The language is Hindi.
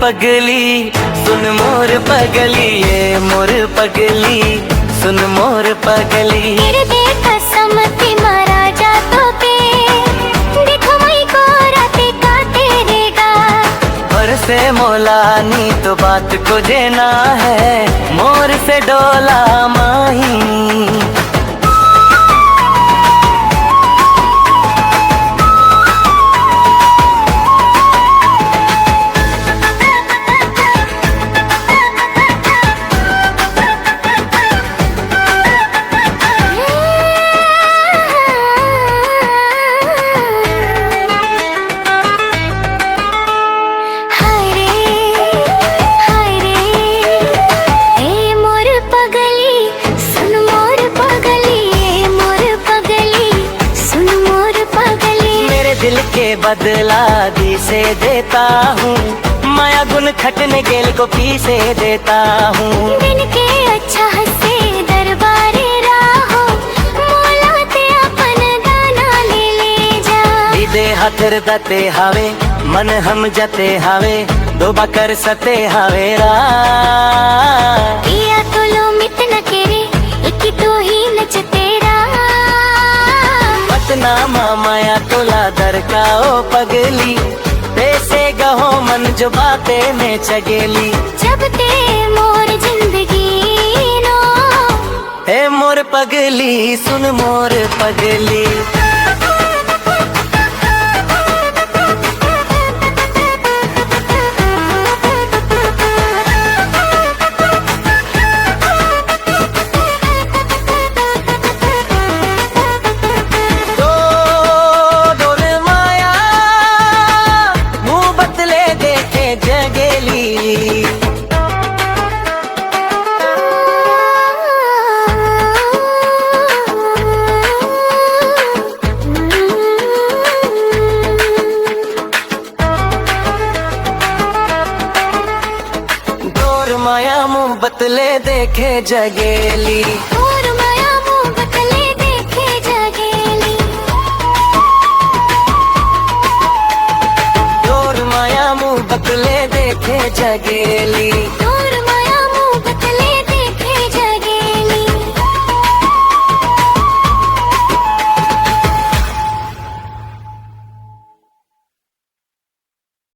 पगली सुन मोर पगली, ये मोर पगली सुन मोर पगली। तेरे दे कसम ते मारा जा तो के देखो मई को राते का तेरेगा। और से मोला नी तो बात को देना है, मोर से डोला माही। दिल के बदला दी से देता हूँ, माया गुन खटने गेल को पी से देता हूँ। दिन के अच्छा हसे दरबारे राहो, मोला ते अपन दाना ले जा। दे हाथर दते हावे मन हम जते हावे, दो बकर सते हावे रा। किया तो लो मित न केरे एक तो ही नच तेरा। नामा माया तोला दरकाओ पगली, पैसे गहो मन जो बातें में चगेली। जब ते मोर जिंदगी नो हे मोर पगली सुन मोर पगली। माया मुँह बतले देखे जगेली, और माया मुँह बतले देखे जगेली। और माया मुँह बतले देखे जगेली।